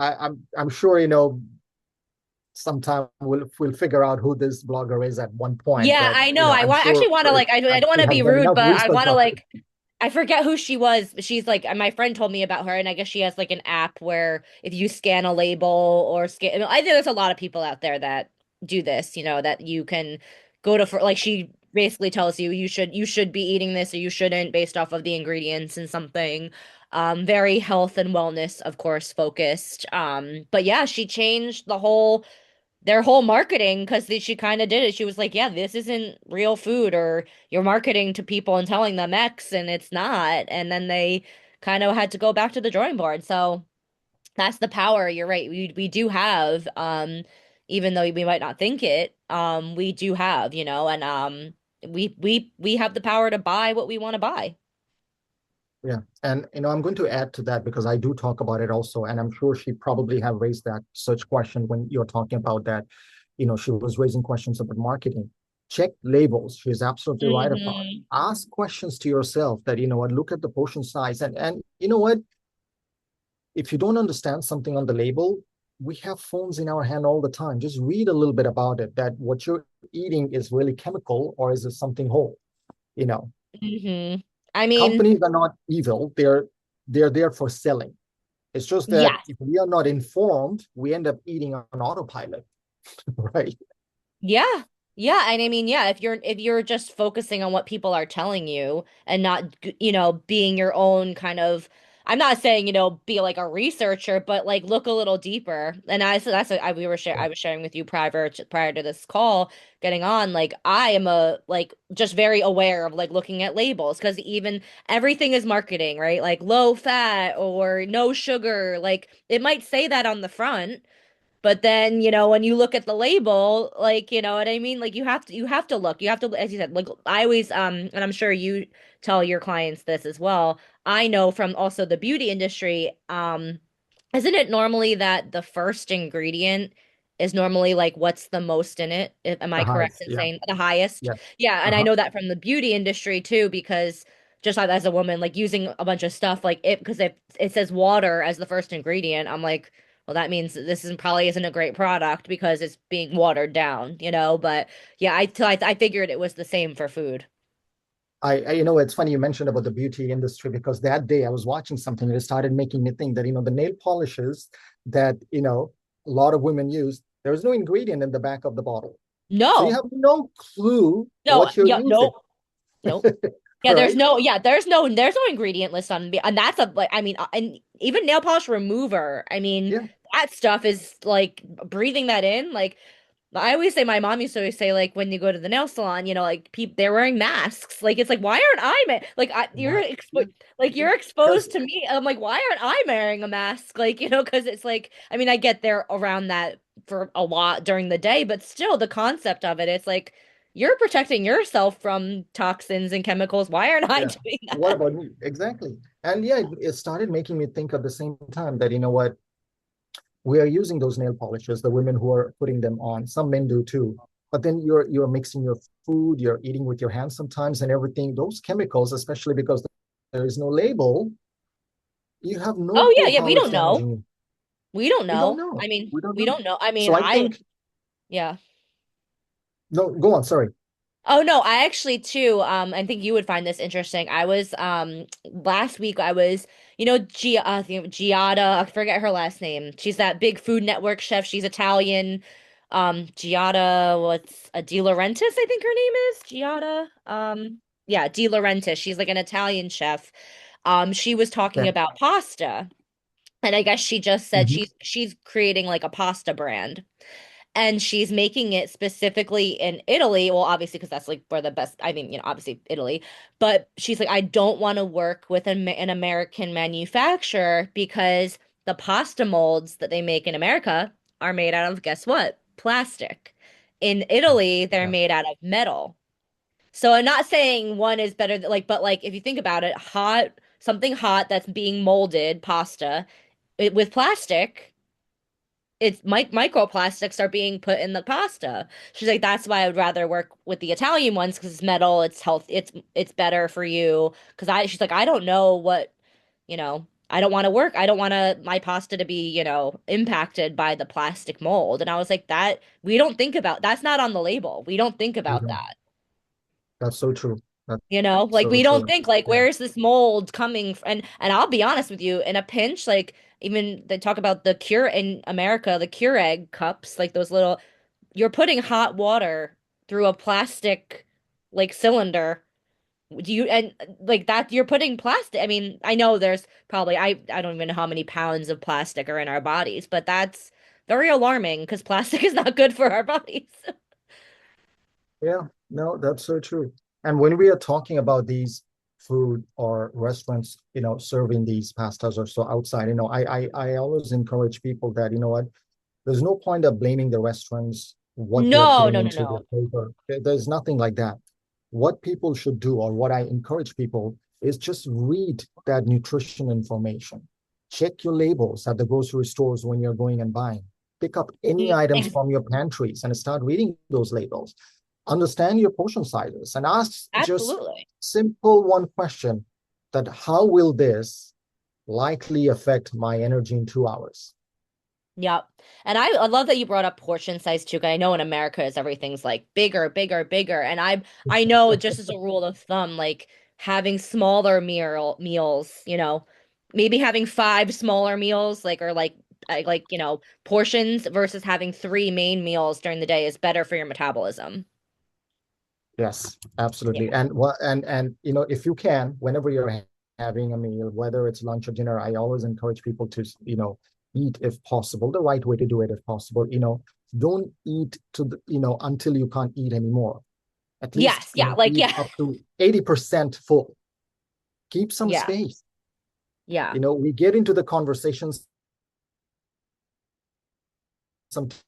I'm sure sometime we'll figure out who this blogger is at one point, Yeah, but I know. I I'm want sure actually want to like I don't want we to be have done rude, enough but I research want to on it. like I forget who she was, but she's like my friend told me about her and I guess she has like an app where if you scan a label or scan I think there's a lot of people out there that do this, that you can go to for like she basically tells you you should be eating this or you shouldn't based off of the ingredients and something very health and wellness of course focused. But yeah, she changed their whole marketing because she kind of did it. She was like, yeah, this isn't real food, or you're marketing to people and telling them X and it's not. And then they kind of had to go back to the drawing board. So that's the power. You're right. We do have even though we might not think it, we do have, and we have the power to buy what we want to buy. Yeah. And I'm going to add to that because I do talk about it also. And I'm sure she probably have raised that such question when you're talking about that. She was raising questions about marketing. Check labels. She's absolutely right about it. Hmm. Ask questions to yourself that, what, look at the portion size. And you know what? If you don't understand something on the label, we have phones in our hand all the time. Just read a little bit about it, that what you're eating is really chemical or is it something whole? You know, Hmm. I mean, companies are not evil. They're there for selling. It's just that yes. if we are not informed, we end up eating on autopilot, right? Yeah. Yeah, and I mean, yeah, if you're just focusing on what people are telling you and not, being your own kind of, I'm not saying, be like a researcher, but like look a little deeper. And so that's what I was sharing with you prior to this call getting on. Like I am a like just very aware of like looking at labels because even everything is marketing, right? Like low fat or no sugar, like it might say that on the front. But then, when you look at the label, like, you know what I mean? Like you have to look. You have to, as you said, like I always and I'm sure you tell your clients this as well. I know from also the beauty industry, isn't it normally that the first ingredient is normally like what's the most in it? Am The I correct highest. in Yeah. saying the highest? Yes. Yeah, and I Uh-huh. know that from the beauty industry too, because just like as a woman, like using a bunch of stuff like it because if it says water as the first ingredient, I'm like, well, that means that this isn't probably isn't a great product because it's being watered down, But yeah, I figured it was the same for food. It's funny you mentioned about the beauty industry because that day I was watching something and it started making me think that, the nail polishes that, a lot of women use, there's no ingredient in the back of the bottle. So you No, have no clue no, what you're yeah, using, no, no. Yeah, right? there's no ingredient list on, and that's a like, I mean, and even nail polish remover. I mean, Yeah. that stuff is like breathing that in. Like I always say, my mom used to always say, like when you go to the nail salon, like people they're wearing masks. Like it's like, why aren't I like you're That, yeah. you're Because exposed to me. I'm like, why aren't I wearing a mask? Like because it's like, I mean, I get there around that for a lot during the day, but still, the concept of it, it's like you're protecting yourself from toxins and chemicals. Why aren't I yeah, doing what that? about me? Exactly. And yeah, it started making me think at the same time that, what, we are using those nail polishes, the women who are putting them on. Some men do too. But then you're mixing your food, you're eating with your hands sometimes and everything. Those chemicals, especially because there is no label, you have no Oh clue yeah, yeah. We how it's don't know. damaging you. We don't We don't know. know. I mean, We don't we know. don't know. I mean, So I think, yeah. no, go on, sorry. Oh no, I actually too, I think you would find this interesting. I was last week I was, I think Giada, I forget her last name. She's that big Food Network chef. She's Italian. Giada, what's a De Laurentiis, I think her name is. Giada. Yeah, De Laurentiis. She's like an Italian chef. She was talking Yeah. about pasta. And I guess she just said Mhm. she's creating like a pasta brand and she's making it specifically in Italy. Well, obviously, because that's like where the best, I mean, obviously Italy, but she's like, I don't want to work with an American manufacturer because the pasta molds that they make in America are made out of, guess what? Plastic. In Italy, they're Yeah. made out of metal. So I'm not saying one is better, like, but like if you think about it, something hot that's being molded, pasta, with plastic it's microplastics are being put in the pasta. She's like, that's why I would rather work with the Italian ones because it's metal, it's health, it's better for you. Because she's like, I don't know what, I don't want to work. I don't want my pasta to be, impacted by the plastic mold. And I was like, that we don't think about. That's not on the label. We don't think We about don't. that. That's so true. That's Like so we don't true. think like Yeah. where's this mold coming and I'll be honest with you, in a pinch, like even they talk about the cure in America, the Keurig cups, like those little you're putting hot water through a plastic like cylinder. Do you and like that you're putting plastic. I mean, I know there's probably I don't even know how many pounds of plastic are in our bodies, but that's very alarming because plastic is not good for our bodies. Yeah, no, that's so true. And when we are talking about these food or restaurants, serving these pastas or so outside, I always encourage people that, what, There's no point of blaming the restaurants, what they're No, putting no, no, into their no. paper. There's nothing like that. What people should do, or what I encourage people, is just read that nutrition information. Check your labels at the grocery stores when you're going and buying. Pick up any Mm, items from your pantries and start reading those labels. Understand your portion sizes and ask just Absolutely. simple one question, that how will this likely affect my energy in 2 hours? Yep. And I love that you brought up portion size too, 'cause I know in America is everything's like bigger, bigger, bigger. And I know just as a rule of thumb, like having smaller meals, maybe having five smaller meals, like or like, portions versus having three main meals during the day is better for your metabolism. Yes, Yeah. absolutely. And if you can, whenever you're having a meal, whether it's lunch or dinner, I always encourage people to, eat if possible, the right way to do it if possible. Don't eat until you can't eat anymore. At least, Yes, yeah, like eat yeah. up to 80% full. Keep some Yeah. space. Yeah. We get into the conversations sometimes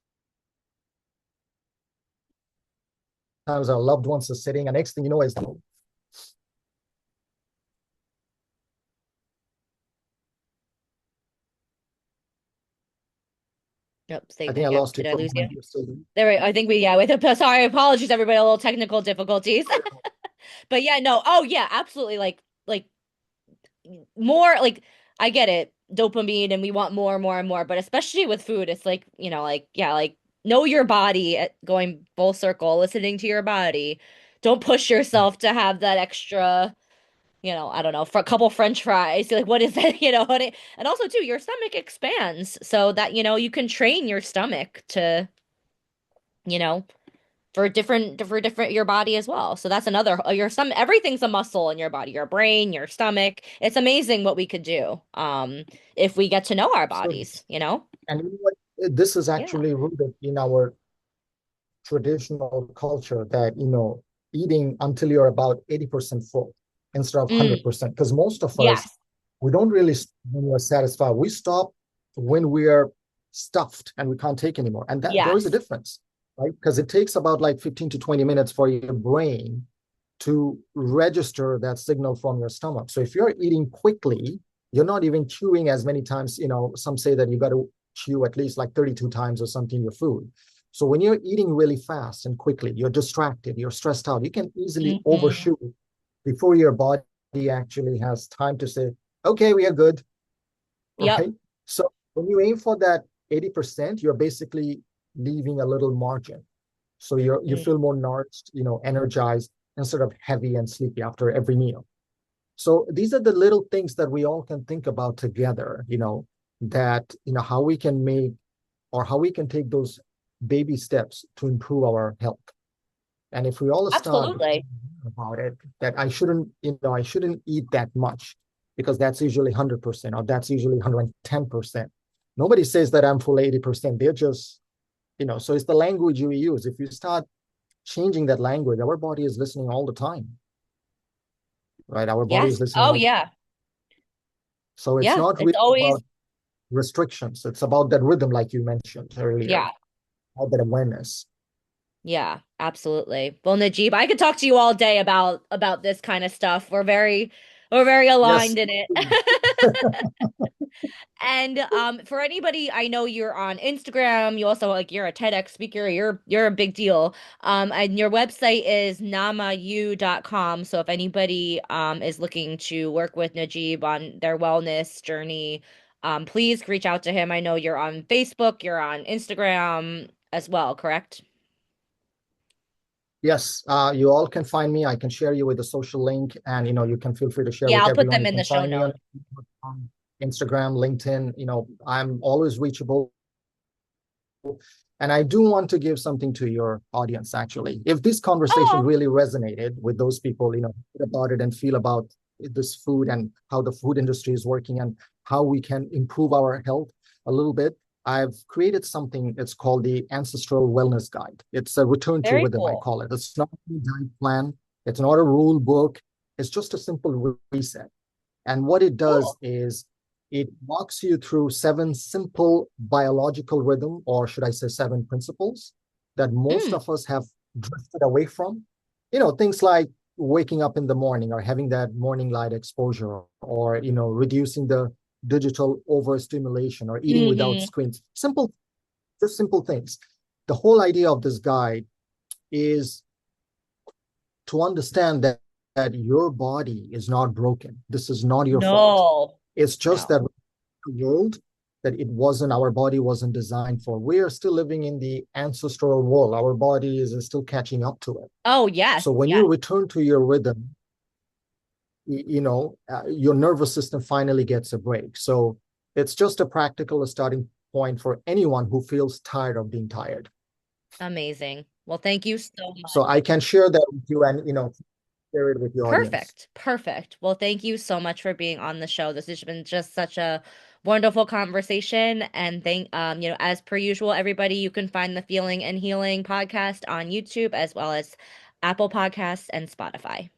our loved ones are sitting, and next thing you know is, Yep, I stay. think I Yep. lost you Did I for a lose you? moment. You're still There, I think we, yeah, sorry, apologies, everybody, a little technical difficulties. But yeah, no, oh yeah, absolutely. Like more, like I get it, dopamine, and we want more, more, and more. But especially with food, it's like, like yeah, like know your body, going full circle, listening to your body. Don't push yourself to have that extra, I don't know, for a couple French fries. You're like, what is that? And also too, your stomach expands so that, you can train your stomach to, you know, for different your body as well. So that's another your some everything's a muscle in your body, your brain, your stomach. It's amazing what we could do if we get to know our so. bodies. And you know what? This is Yeah. actually rooted in our traditional culture, that, eating until you're about 80% full instead of Mm, 100%. Because most of us, yes. we don't really stop when we're satisfied. We stop when we're stuffed and we can't take anymore. And that there is a Yes. difference, right? Because it takes about like 15 to 20 minutes for your brain to register that signal from your stomach. So if you're eating quickly, you're not even chewing as many times. Some say that you got to chew at least like 32 times or something your food. So when you're eating really fast and quickly, you're distracted, you're stressed out, you can easily Hmm. overshoot before your body actually has time to say, okay, we are good, Yep. right? So when you aim for that 80%, you're basically leaving a little margin. So you Mm, feel more nourished, energized, instead of heavy and sleepy after every meal. So these are the little things that we all can think about together, that, how we can make, or how we can take those baby steps to improve our health. And if we all start absolutely. about it, that I shouldn't eat that much, because that's usually 100%, or that's usually 110%. Nobody says that I'm full 80%. They're just, so it's the language you use. If you start changing that language, our body is listening all the time, right? Our body is Yes. listening Oh all. yeah. So it's Yeah. not It's really always, about restrictions. It's about that rhythm, like you mentioned earlier, yeah. all that awareness. Yeah, absolutely. Well, Najib, I could talk to you all day about this kind of stuff. We're very Yes. aligned in it. And for anybody, I know you're on Instagram. You also like you're a TEDx speaker. You're a big deal. And your website is namayou.com. So if anybody is looking to work with Najib on their wellness journey, please reach out to him. I know you're on Facebook, you're on Instagram as well, correct? Yes, you all can find me. I can share you with the social link, and you can feel free to share Yeah, with I'll put everyone. them You in the can show find me notes. on Instagram, LinkedIn. I'm always reachable, and I do want to give something to your audience. Actually, if this conversation Oh, really resonated with those people, about it and feel about this food and how the food industry is working and how we can improve our health a little bit, I've created something. It's called the Ancestral Wellness Guide. It's a return to very rhythm, I cool. call it. It's not a diet plan. It's not a rule book. It's just a simple reset. And what it does Cool. is It walks you through seven simple biological rhythm, or should I say seven principles that most Mm, of us have drifted away from. Things like waking up in the morning or having that morning light exposure, or reducing the digital overstimulation, or eating without mm, screens. Just simple things. The whole idea of this guide is to understand that your body is not broken. This is not your fault. no, It's just that no. world that our body wasn't designed for. We are still living in the ancestral world. Our body is still catching up to it. Oh, yes, So when yes. you return to your rhythm, your nervous system finally gets a break. So it's just a practical starting point for anyone who feels tired of being tired. Amazing. Well, thank you so So much. I can share that with you, and share it with the audience. Perfect. Perfect. Well, thank you so much for being on the show. This has been just such a wonderful conversation. And as per usual, everybody, you can find the Feeling and Healing podcast on YouTube as well as Apple Podcasts and Spotify.